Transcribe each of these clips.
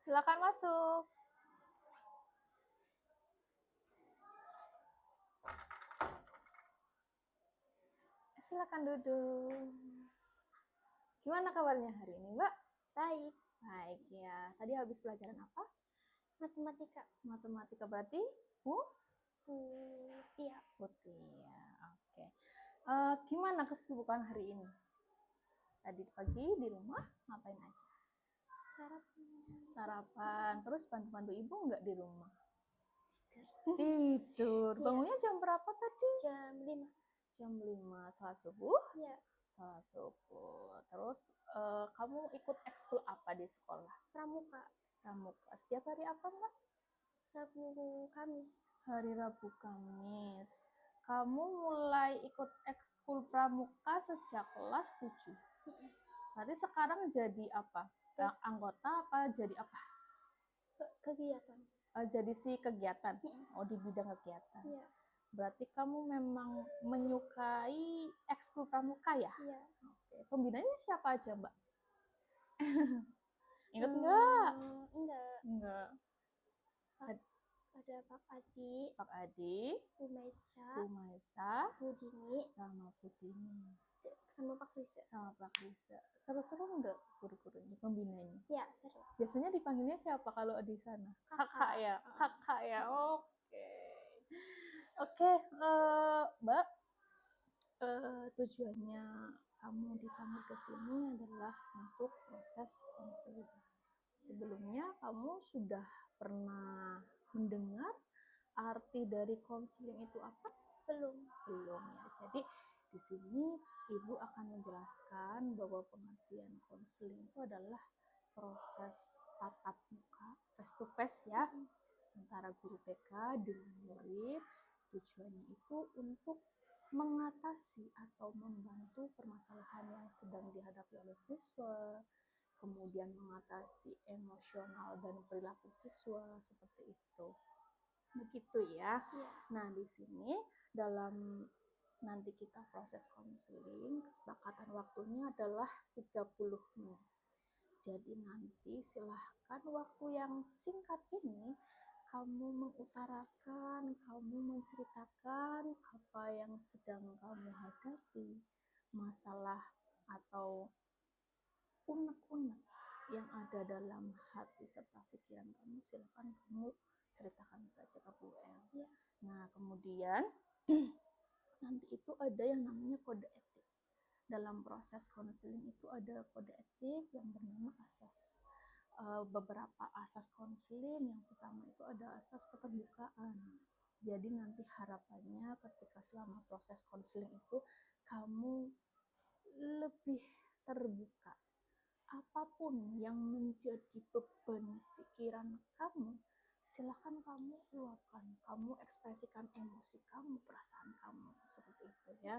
Silakan masuk. Silakan duduk. Gimana kabarnya hari ini, Mbak? Baik. Baik ya. Tadi habis pelajaran apa? Matematika. Matematika berarti Tia. Mutia. Oke. Gimana kesibukan hari ini? Tadi pagi di rumah ngapain aja? Sarapan. Terus bantu-bantu ibu nggak di rumah? Tidur. Bangunnya jam berapa tadi? Jam 5. Jam 5. Salat subuh? Iya. Salat subuh. Terus kamu ikut ekskul apa di sekolah? Pramuka. Pramuka. Setiap hari apa, Mbak? Rabu Kamis. Hari Rabu Kamis. Kamu mulai ikut ekskul pramuka sejak kelas 7. Berarti sekarang jadi apa? Anggota apa jadi apa? Kegiatan. Jadi si kegiatan. Oh, di bidang kegiatan. Iya. Berarti kamu memang menyukai ekskul pramuka ya? Iya. Oke. Pembinanya siapa aja, Mbak? Ingat nggak? Enggak. Ada Pak Adi. Pak Adi, Bu Maisa, Bu Dini, sama Bu Dini, sama Pak Risa. Seru-seru nggak guru-gurunya, pembinanya? Ya, seru. Biasanya dipanggilnya siapa kalau di sana? Kakak ya? Kakak ya? Oke, Mbak, tujuannya kamu dipanggil ke sini adalah untuk proses konseling. Sebelumnya kamu sudah pernah mendengar arti dari konseling itu apa? Belum ya. Jadi di sini Ibu akan menjelaskan bahwa pengertian konseling itu adalah proses tatap muka, face to face ya, antara guru TK dengan murid. Tujuannya itu untuk mengatasi atau membantu permasalahan yang sedang dihadapi oleh siswa, kemudian mengatasi emosional dan perilaku siswa seperti itu. Begitu ya. Nah, di sini dalam nanti kita proses konseling, kesepakatan waktunya adalah 30 menit. Jadi nanti silahkan waktu yang singkat ini kamu mengutarakan, kamu menceritakan apa yang sedang kamu hadapi, masalah atau unek-unek yang ada dalam hati serta pikiran kamu, silakan kamu ceritakan saja ke Bu El. Ya. Nah, kemudian nanti itu ada yang namanya kode etik. Dalam proses konseling itu ada kode etik yang bernama asas. Beberapa asas konseling, yang pertama itu ada asas keterbukaan. Jadi nanti harapannya ketika selama proses konseling itu kamu lebih terbuka. Apapun yang menjadi beban pikiran kamu, silakan kamu luapkan, kamu ekspresikan emosi kamu, perasaan kamu, seperti itu ya.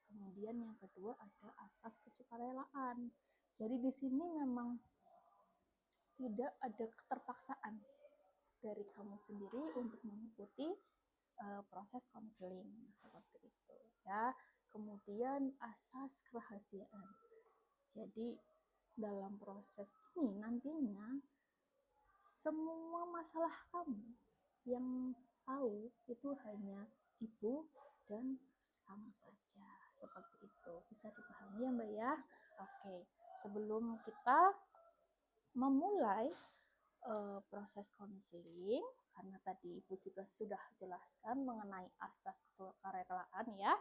Kemudian yang kedua ada asas kesukarelaan. Jadi di sini memang tidak ada keterpaksaan dari kamu sendiri untuk mengikuti proses konseling seperti itu ya. Kemudian asas kerahasiaan. Jadi dalam proses ini nantinya semua masalah kamu yang tahu itu hanya ibu dan kamu saja, seperti itu. Bisa dipahami ya, Mbak ya? Oke, sebelum kita memulai proses konseling, karena tadi Ibu juga sudah jelaskan mengenai asas kesukarelaan ya,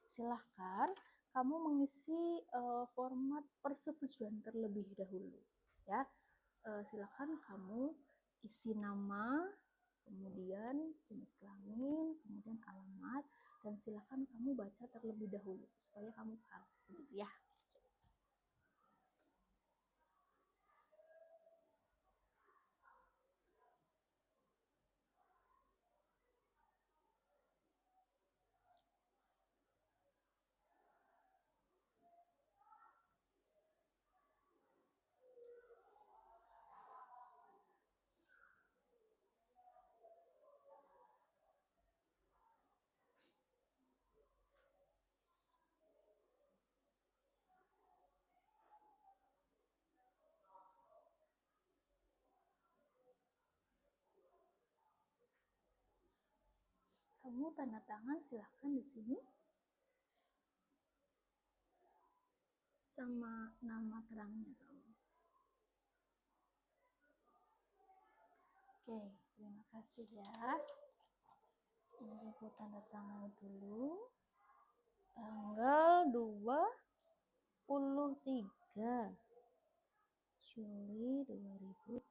silahkan kamu mengisi format persetujuan terlebih dahulu ya. Silakan kamu isi nama, kemudian jenis kelamin, kemudian alamat, dan silakan kamu baca terlebih dahulu supaya kamu paham, begitu ya. kamu tanda tangan silahkan di sini sama nama terangnya kamu. Oke, terima kasih ya. Ini Ibu tanda tangan dulu. Tanggal 23 Juli 2025.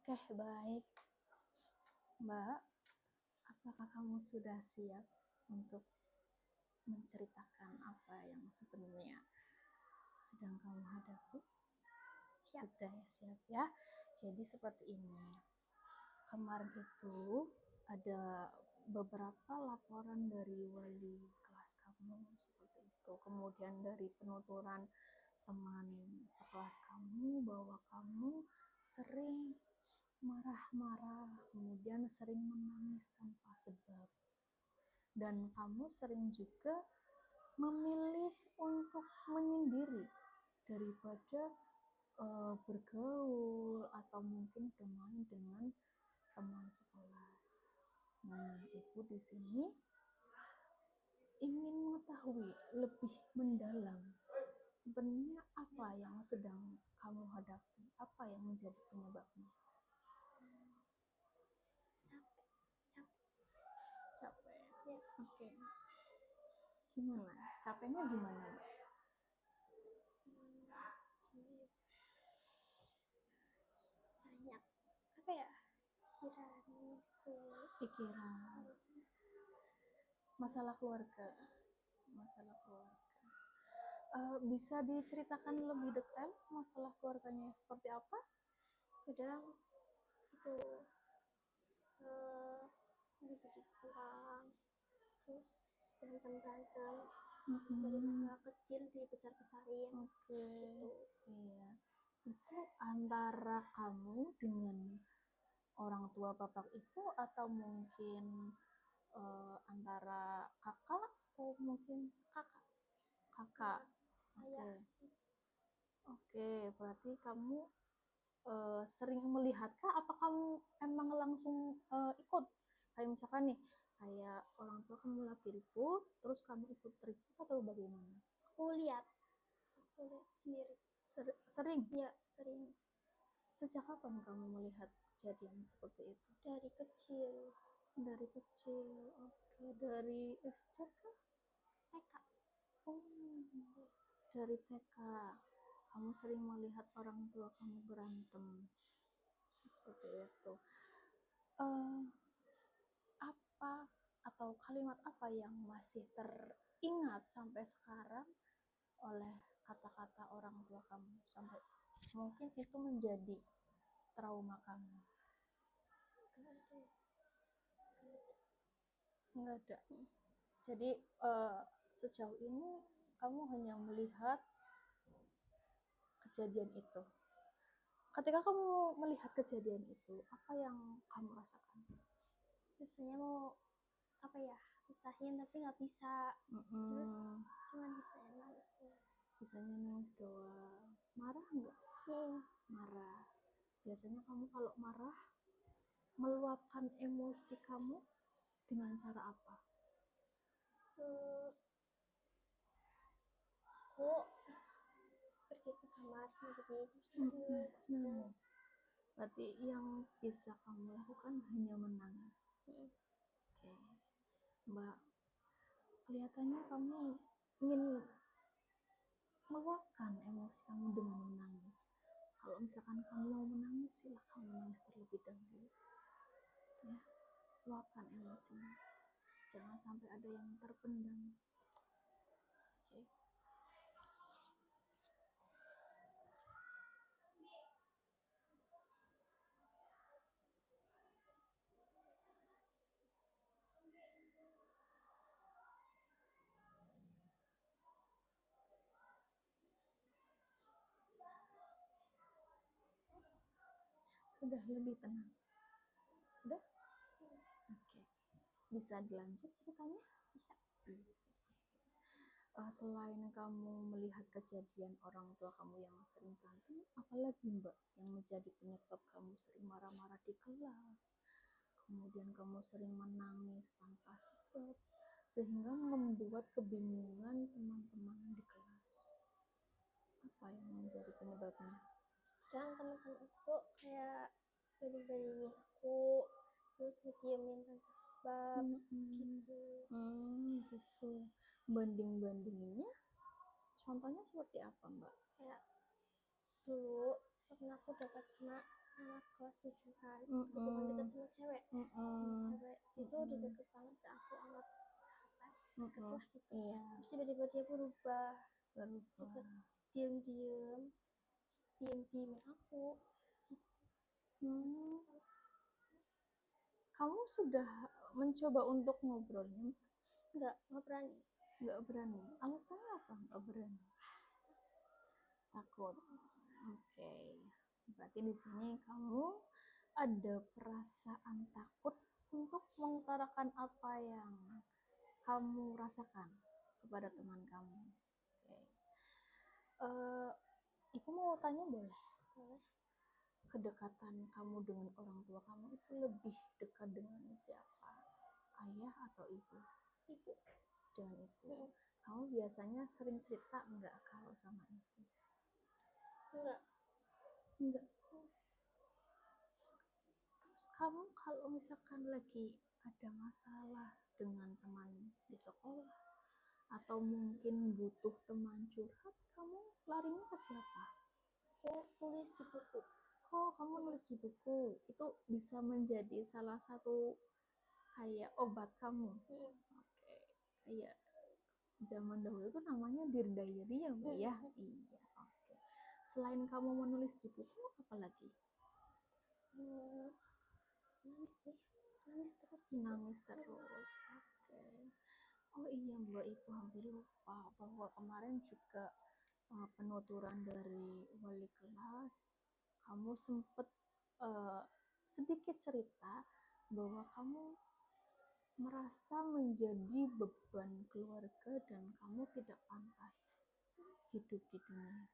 Oke, baik. Mbak, apakah kamu sudah siap untuk menceritakan apa yang sebenarnya sedang kamu hadapi? Siap. Sudah ya, siap ya. Jadi seperti ini. Kemarin itu ada beberapa laporan dari wali kelas kamu seperti itu. Kemudian dari penuturan teman sekelas kamu bahwa kamu sering marah-marah, kemudian sering menangis tanpa sebab. Dan kamu sering juga memilih untuk menyendiri daripada bergaul atau mungkin bermain dengan teman sekelas. Nah, Ibu di sini ingin mengetahui lebih mendalam sebenarnya apa yang sedang kamu hadapi, apa yang menjadi penyebabnya. Capek. Ya. Oke. Gimana? Capeknya gimana, Mbak? Banyak apa ya, Pikiran, masalah keluarga. Bisa diceritakan lebih detail masalah keluarganya seperti apa? kadang itu lebih kurang, terus berantem dari masalah kecil dibesar-besarin. Oke. Gitu. Iya. Itu antara kamu dengan orang tua bapak itu atau mungkin antara kakak atau mungkin kakak. Oke, berarti kamu sering melihatkah? Apa kamu emang langsung ikut? Kayak misalkan nih, kayak orang tua kamu lagi ribut, terus kamu ikut ribut atau bagaimana? Aku lihat sendiri. Sering? Ya, sering. Sejak kapan kamu melihat kejadian seperti itu? Dari kecil. Dari kecil. Oke, dari SD kah? TK. Oh, dari TK. Kamu sering melihat orang tua kamu berantem. Seperti itu. Apa atau kalimat apa yang masih teringat sampai sekarang oleh kata-kata orang tua kamu sampai mungkin itu menjadi trauma kamu? Nggak ada. Jadi sejauh ini kamu hanya melihat kejadian itu. Ketika kamu melihat kejadian itu, apa yang kamu rasakan? Biasanya mau apa ya, pisahin tapi nggak bisa. Terus cuma bisa nangis doang. Bisanya nangis doang. Marah nggak? Marah. Biasanya kamu kalau marah meluapkan emosi kamu dengan cara apa? Aku pergi ke kamar sendiri Nangis. Berarti yang bisa kamu lakukan hanya menangis. Oke. Mbak, kelihatannya kamu ingin meluapkan emosi kamu dengan menangis. Kalau misalkan kamu mau menangis, silahkan menangis terlebih dahulu. Ya, luapkan emosinya. Jangan sampai ada yang terpendam. Oke. Sudah lebih tenang? Sudah? Oke. Bisa dilanjut ceritanya? Bisa. Selain kamu melihat kejadian orang tua kamu yang sering berantem, apalagi Mbak yang menjadi penyebab kamu sering marah-marah di kelas, kemudian kamu sering menangis tanpa sebab, sehingga membuat kebingungan teman-teman di kelas? Apa yang menjadi penyebabnya? Dan teman-teman aku kayak banding-bandingin aku, terus ngediemin tanpa sebab gitu. Gitu. Banding-bandinginnya contohnya seperti apa Mbak? Kayak dulu pernah aku dapat sama anak kelas 7 kan, bukan dekat sama cewek, itu udah deket banget ke aku, anggap sahabat deket lah gitu. Iya. Terus tiba-tiba dia berubah, diem-diemin aku. Kamu sudah mencoba untuk ngobrolnya? Nggak berani. Nggak berani. Alasannya apa nggak berani? Takut. Oke. Berarti di sini kamu ada perasaan takut untuk mengutarakan apa yang kamu rasakan kepada teman kamu. Oke. Ibu mau tanya boleh? Boleh. Kedekatan kamu dengan orang tua kamu itu lebih dekat dengan siapa? Ayah atau ibu? Ibu. Dengan ibu. Kamu biasanya sering cerita enggak kalau sama ibu? Enggak. Terus kamu kalau misalkan lagi ada masalah dengan teman di sekolah atau mungkin butuh teman curhat, kamu larinya ke siapa? Aku tulis di buku. Oh, kamu nulis di buku. Itu bisa menjadi salah satu kayak obat kamu. Oke. Kayak zaman dahulu itu namanya Dear Diary ya Mbak ya? Iya, oke. Selain kamu menulis di buku, apa lagi? Nangis terus. Oke. Oh iya Mbak, Ibu hampir lupa bahwa kemarin juga penuturan dari wali kelas, kamu sempat sedikit cerita bahwa kamu merasa menjadi beban keluarga dan kamu tidak pantas hidup di dunia.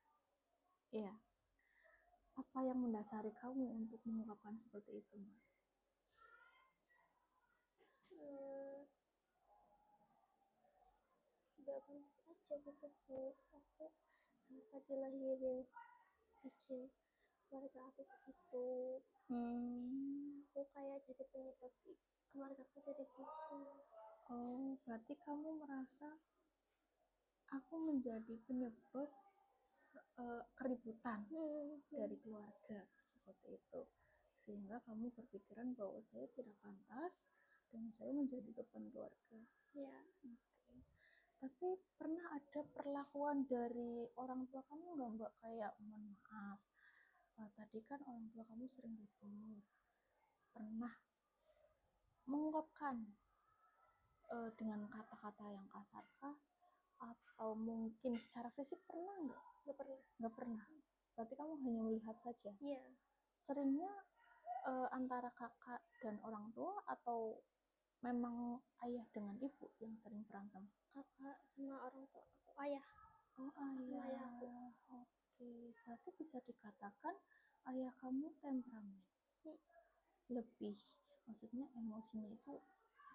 Ya, apa yang mendasari kamu untuk mengungkapkan seperti itu, Mbak? Tidak pantas aja gitu Bu. Aku kenapa dilahirin bikin keluarga aku begitu. Aku kayak jadi penyebab keluarga aku jadi gitu. Oh, berarti kamu merasa aku menjadi penyebab keributan dari keluarga seperti itu, sehingga kamu berpikiran bahwa saya tidak pantas dan saya menjadi beban keluarga. Ya. Okay. Tapi pernah ada perlakuan dari orang tua kamu nggak Mbak, kayak mohon maaf, tadi kan orang tua kamu sering ribut, pernah mengungkapkan dengan kata-kata yang kasar kah? Atau mungkin secara fisik pernah nggak? Nggak pernah. Berarti kamu hanya melihat saja? Iya. Seringnya antara kakak dan orang tua atau memang ayah dengan ibu yang sering berantem? Kakak sama orang tua aku, ayah. Oh, ayah. Sama ayah aku. Oke, berarti bisa dikatakan ayah kamu temperamen. Lebih, maksudnya emosinya itu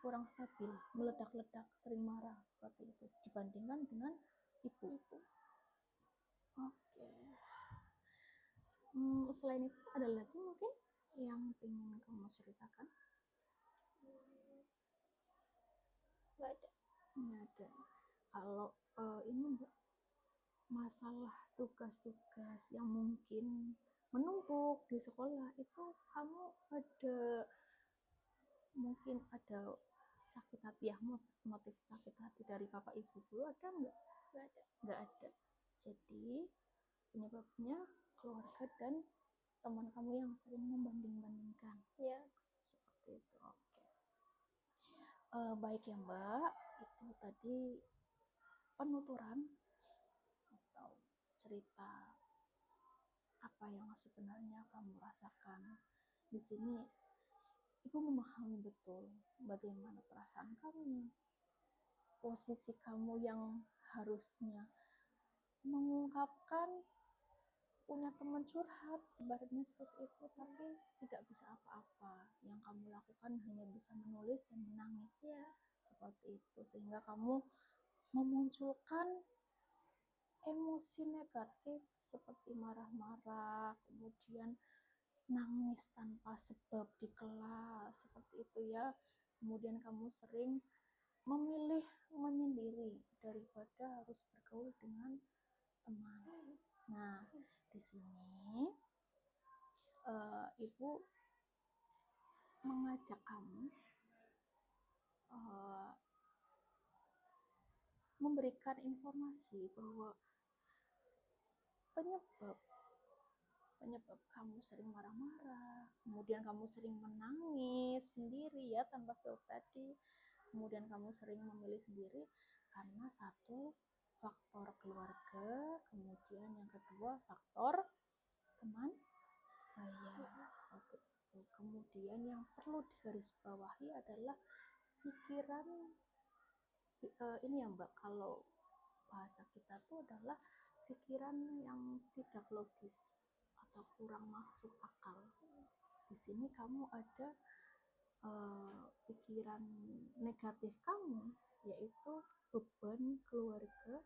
kurang stabil, meledak-ledak, sering marah seperti itu dibandingkan dengan ibu. Oke. Selain itu ada lagi mungkin yang ingin kamu ceritakan? Nggak ada. Nggak ada. Kalau ini Mbak, masalah tugas-tugas yang mungkin menumpuk di sekolah itu, kamu mungkin ada sakit hati ya, motif sakit hati dari bapak ibu dulu ada nggak? Nggak ada. Jadi penyebabnya keluarga dan teman kamu yang sering membanding-bandingkan. Ya. Seperti itu. Oke. Baik ya Mbak, itu tadi penuturan atau cerita apa yang sebenarnya kamu rasakan. Di sini Ibu memahami betul bagaimana perasaan kamu, posisi kamu yang harusnya mengungkapkan, punya teman curhat, ibaratnya seperti itu, tapi tidak bisa apa-apa. Yang kamu lakukan hanya bisa menulis dan menangis, ya. Seperti itu, sehingga kamu memunculkan emosi negatif seperti marah-marah, kemudian nangis tanpa sebab di kelas, seperti itu ya. Kemudian kamu sering memilih menyendiri daripada harus bergaul dengan teman. Nah, di sini Ibu mengajak kamu memberikan informasi bahwa penyebab kamu sering marah-marah, kemudian kamu sering menangis sendiri ya tanpa sebab tadi, kemudian kamu sering memilih sendiri karena satu, faktor keluarga, kemudian yang kedua faktor teman sebaya, seperti itu. Kemudian yang perlu digarisbawahi adalah pikiran ini ya Mbak, kalau bahasa kita tuh adalah pikiran yang tidak logis atau kurang masuk akal. Di sini kamu ada pikiran negatif kamu, yaitu beban keluarga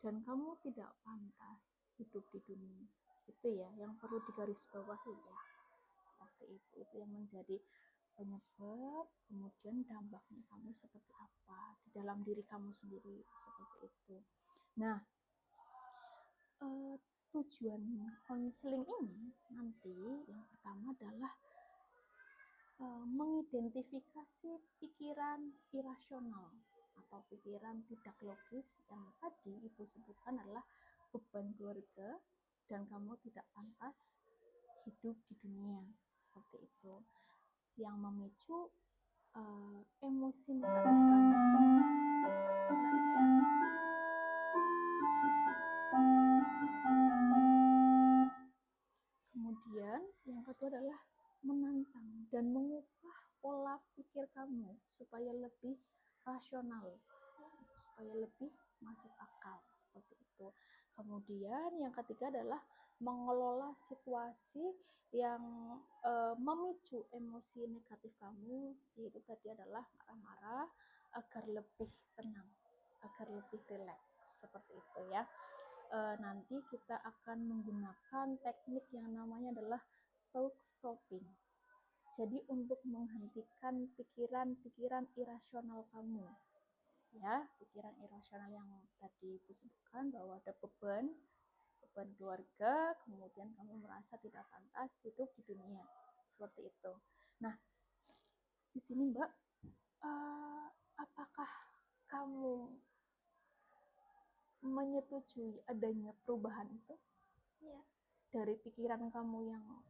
dan kamu tidak pantas hidup di dunia. Itu ya yang perlu digarisbawahi ya. Seperti itu yang menjadi penyebab, kemudian dampaknya kamu seperti apa di dalam diri kamu sendiri, seperti itu. Nah, tujuan konseling ini nanti yang pertama adalah mengidentifikasi pikiran irasional atau pikiran tidak logis yang tadi Ibu sebutkan adalah beban keluarga dan kamu tidak pantas hidup di dunia, seperti itu, yang memicu emosi negatif kamu. Sebentar ya. Kemudian yang kedua adalah menantang dan mengubah pola pikir kamu supaya lebih rasional, supaya lebih masuk akal, seperti itu. Kemudian yang ketiga adalah mengelola situasi yang memicu emosi negatif kamu, yaitu tadi adalah marah-marah, agar lebih tenang, agar lebih rileks, seperti itu ya. Nanti kita akan menggunakan teknik yang namanya adalah talk stopping. Jadi untuk menghentikan pikiran-pikiran irasional kamu, ya, pikiran irasional yang tadi Ibu sebutkan bahwa ada beban keluarga, kemudian kamu merasa tidak pantas hidup di dunia, seperti itu. Nah, di sini Mbak, apakah kamu menyetujui adanya perubahan itu? Ya. Dari pikiran kamu yang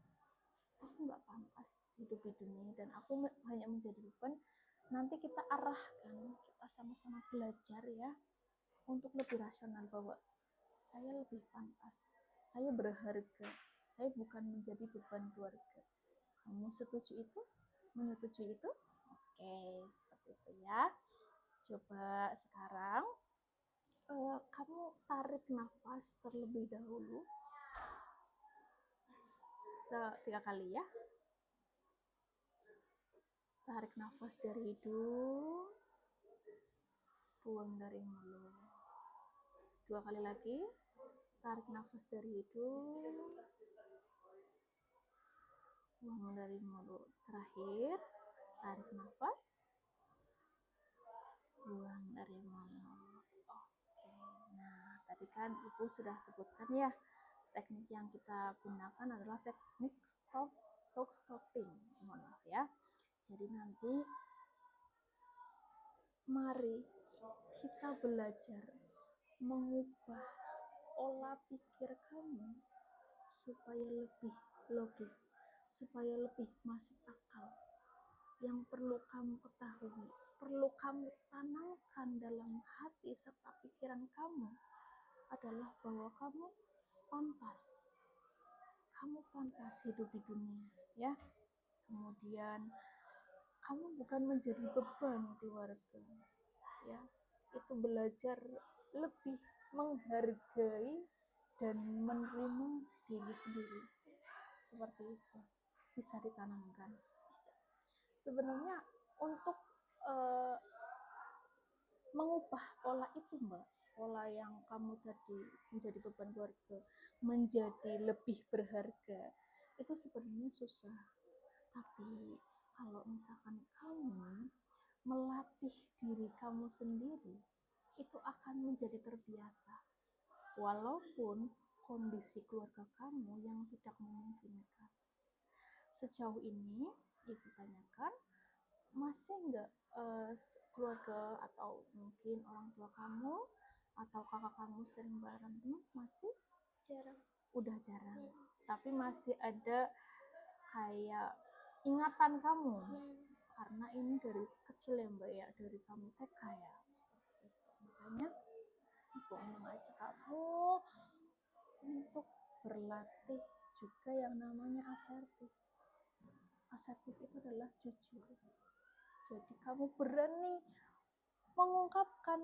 aku nggak pantas hidup di dunia dan aku hanya menjadi beban, nanti kita arahkan, kita sama-sama belajar ya untuk lebih rasional bahwa saya lebih pantas, saya berharga, saya bukan menjadi beban keluarga. Kamu setuju itu? Menyetujui itu? Oke, seperti itu ya. Coba sekarang kamu tarik nafas terlebih dahulu 3 kali ya. Tarik nafas dari hidung, buang dari mulut. 2 kali lagi. Tarik nafas dari hidung, buang dari mulut. Terakhir, tarik nafas, buang dari mulut. Oke, nah tadi kan Ibu sudah sebutkan ya, teknik yang kita gunakan adalah teknik talk stopping. Mohon maaf ya. Jadi nanti mari kita belajar mengubah pola pikir kamu supaya lebih logis, supaya lebih masuk akal. Yang perlu kamu ketahui, perlu kamu tanamkan dalam hati serta pikiran kamu adalah bahwa kamu pantas hidup di dunia ya. Kemudian kamu bukan menjadi beban keluarga, ya. Itu belajar lebih menghargai dan menerima diri sendiri, seperti itu bisa ditanamkan. Sebenarnya untuk mengubah pola itu, Mbak, pola yang kamu tadi menjadi beban keluarga menjadi lebih berharga, itu sebenarnya susah. Tapi kalau misalkan kamu melatih diri kamu sendiri, itu akan menjadi terbiasa. Walaupun kondisi keluarga kamu yang tidak memungkinkan. Sejauh ini, Ibu tanyakan, masih nggak keluarga atau mungkin orang tua kamu atau kakak kamu sering berantem? Masih? Jarang. Udah jarang. Tapi masih ada kayak ingatan kamu. Karena ini dari kecil ya, Mbak, ya, dari kamu TK ya, seperti itu. Makanya Ibu mengajak kamu untuk berlatih juga yang namanya asertif. Asertif itu adalah jujur. Jadi kamu berani mengungkapkan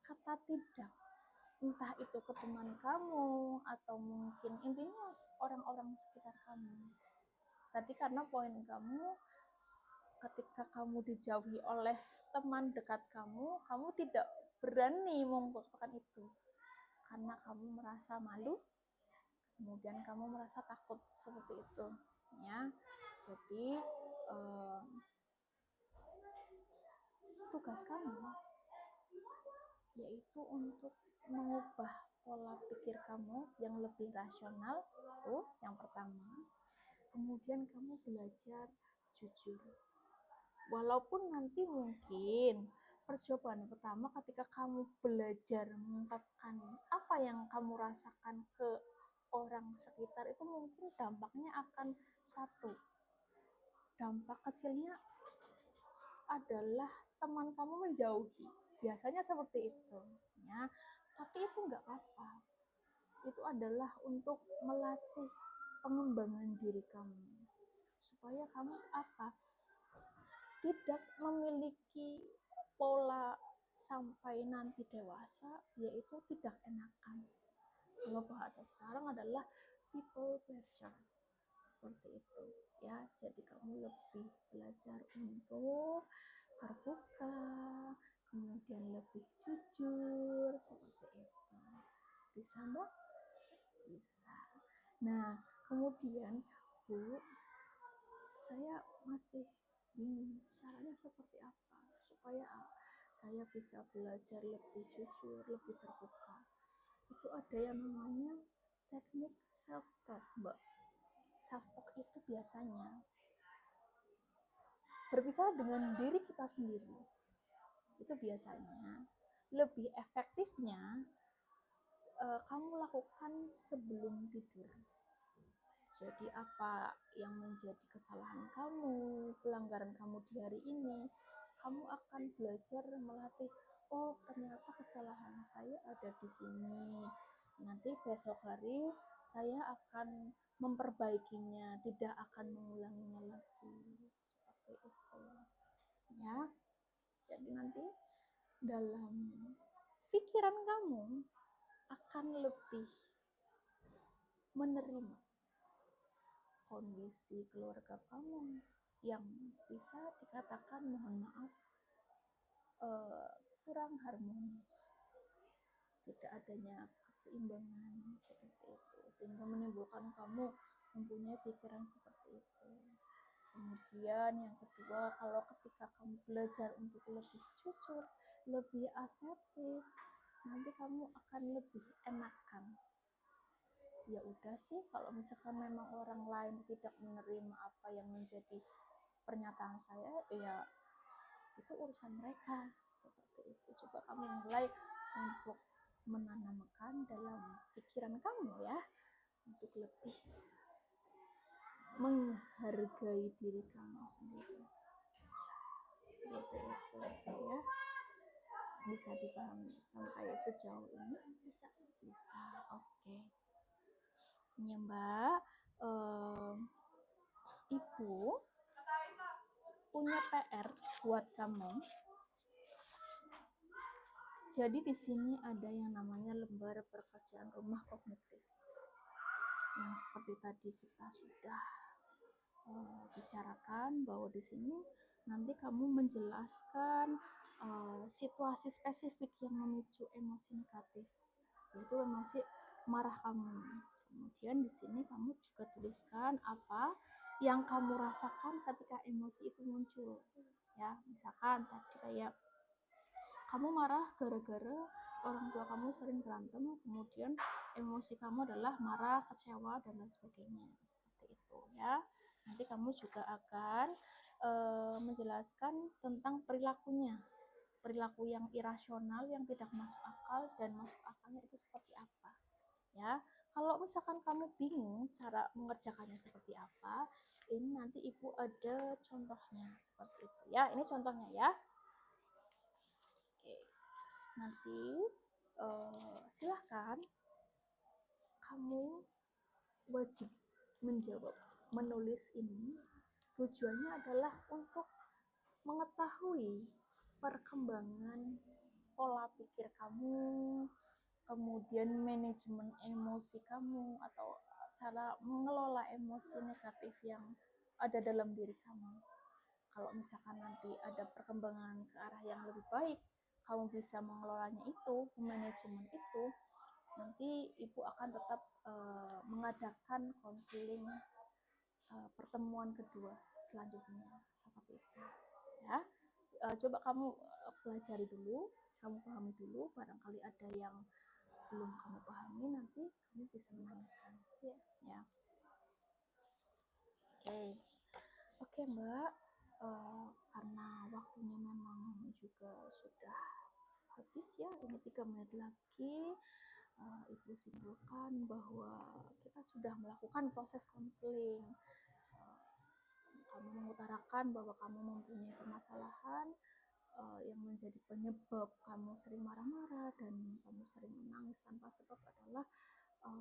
kata tidak, entah itu ke teman kamu atau mungkin intinya orang-orang sekitar kamu. Tadi karena poin kamu, ketika kamu dijauhi oleh teman dekat kamu, kamu tidak berani mengungkapkan itu karena kamu merasa malu, kemudian kamu merasa takut, seperti itu, ya. Jadi tugas kamu yaitu untuk mengubah pola pikir kamu yang lebih rasional, itu yang pertama. Kemudian kamu belajar jujur. Walaupun nanti mungkin percobaan pertama ketika kamu belajar mengungkapkan apa yang kamu rasakan ke orang sekitar, itu mungkin dampaknya akan satu. Dampak kecilnya adalah teman kamu menjauhi. Biasanya seperti itu, ya. Tapi itu nggak apa-apa. Itu adalah untuk melatih pengembangan diri kamu. Supaya kamu apa? Tidak memiliki pola sampai nanti dewasa, yaitu tidak enakan. Kalau bahasa sekarang adalah people pleasure. Seperti itu, ya. Jadi kamu lebih belajar untuk terbuka, kemudian lebih jujur, seperti itu. Bisa, Mbak? Bisa. Nah, kemudian Bu, saya masih bingung caranya seperti apa supaya saya bisa belajar lebih jujur, lebih terbuka. Itu ada yang namanya teknik self talk, Mbak. Self talk itu biasanya berbicara dengan diri kita sendiri. Itu biasanya lebih efektifnya kamu lakukan sebelum tidur. Jadi apa yang menjadi kesalahan kamu, pelanggaran kamu di hari ini, kamu akan belajar melatih, oh ternyata kesalahan saya ada di sini. Nanti besok hari saya akan memperbaikinya, tidak akan mengulanginya lagi. Seperti itu. Ya. Jadi nanti dalam pikiran kamu akan lebih menerima kondisi keluarga kamu yang bisa dikatakan, mohon maaf, kurang harmonis, tidak adanya keseimbangan, seperti itu, sehingga menimbulkan kamu mempunyai pikiran seperti itu. Kemudian yang kedua, kalau ketika kamu belajar untuk lebih jujur, lebih asertif, nanti kamu akan lebih enakan. Ya udah sih, kalau misalkan memang orang lain tidak menerima apa yang menjadi pernyataan saya, ya itu urusan mereka, seperti itu. Coba kamu mulai untuk menanamkan dalam pikiran kamu, ya, untuk lebih menghargai diri kamu sendiri, seperti itu, ya. Bisa dipahami sampai sejauh ini? Bisa. Oke. Ini Mbak, Ibu punya PR buat kamu. Jadi di sini ada yang namanya lembar pekerjaan rumah kognitif. Yang seperti tadi kita sudah bicarakan bahwa di sini nanti kamu menjelaskan situasi spesifik yang memicu emosi negatif, yaitu emosi marah kamu. Kemudian di sini kamu juga tuliskan apa yang kamu rasakan ketika emosi itu muncul. Ya, misalkan tadi kayak kamu marah gara-gara orang tua kamu sering berantem, kemudian emosi kamu adalah marah, kecewa, dan lain sebagainya. Seperti itu ya. Nanti kamu juga akan menjelaskan tentang perilakunya. Perilaku yang irasional, yang tidak masuk akal, dan masuk akalnya itu seperti apa. Ya, kalau misalkan kamu bingung cara mengerjakannya seperti apa, ini nanti ibu ada contohnya seperti itu ya. Ini contohnya ya. Oke, nanti silahkan kamu wajib menjawab, menulis ini. Tujuannya adalah untuk mengetahui perkembangan pola pikir kamu, kemudian manajemen emosi kamu, atau cara mengelola emosi negatif yang ada dalam diri kamu. Kalau misalkan nanti ada perkembangan ke arah yang lebih baik, kamu bisa mengelolanya itu, manajemen itu, nanti ibu akan tetap mengadakan konseling pertemuan kedua selanjutnya seperti itu ya. Coba kamu pelajari dulu, kamu pahami dulu, barangkali ada yang belum kamu pahami, nanti kamu bisa menanyakan ya. Oke Mbak, karena waktunya memang juga sudah habis ya, ini 3 menit lagi. Ibu simpulkan bahwa kita sudah melakukan proses konseling. Kamu mengutarakan bahwa kamu mempunyai permasalahan yang menjadi penyebab kamu sering marah-marah dan kamu sering menangis tanpa sebab adalah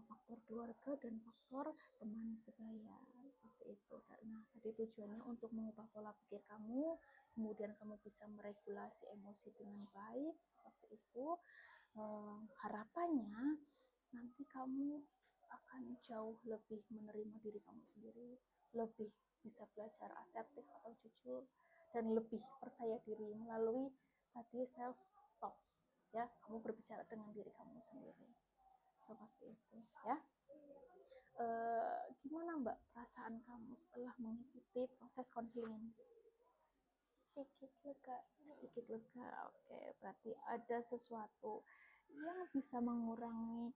faktor keluarga dan faktor teman sebaya, seperti itu. Nah, tadi tujuannya untuk mengubah pola pikir kamu, kemudian kamu bisa meregulasi emosi dengan baik, seperti itu. Harapannya nanti kamu akan jauh lebih menerima diri kamu sendiri, lebih bisa belajar asertif atau jujur, dan lebih percaya diri melalui tadi self talk ya. Kamu berbicara dengan diri kamu sendiri seperti itu ya. Gimana Mbak perasaan kamu setelah mengikuti proses konseling? Sedikit lega. Oke, berarti ada sesuatu yang bisa mengurangi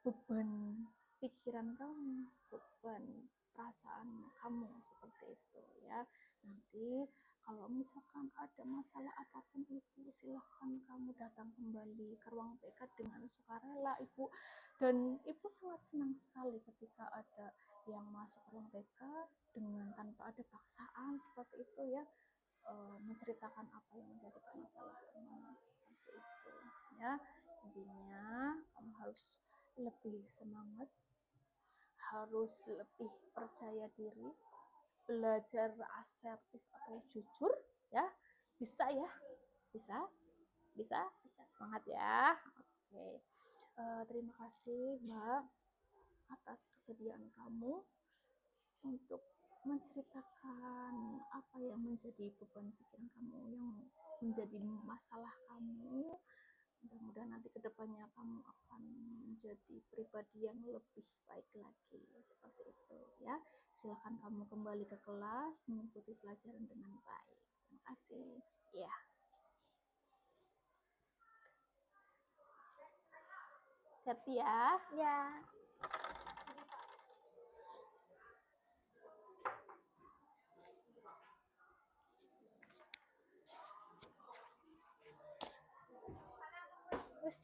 beban pikiran kamu, beban perasaan kamu, seperti itu ya. Nanti kalau misalkan ada masalah apapun itu, silahkan kamu datang kembali ke ruang PK dengan sukarela Ibu, dan Ibu sangat senang sekali ketika ada yang masuk ruang PK dengan tanpa ada paksaan, seperti itu ya. Menceritakan apa yang menjadi permasalahannya, seperti itu ya. Intinya kamu harus lebih semangat, harus lebih percaya diri, belajar asertif atau jujur ya. Bisa ya, bisa semangat ya. Oke, terima kasih Mbak atas kesediaan kamu untuk menceritakan apa yang menjadi beban pikiran kamu, yang menjadi masalah kamu. Mudah-mudahan nanti kedepannya kamu akan menjadi pribadi yang lebih baik lagi, seperti itu ya. Silakan kamu kembali ke kelas, mengikuti pelajaran dengan baik. Terima kasih ya. Hati ya. Ya. Terus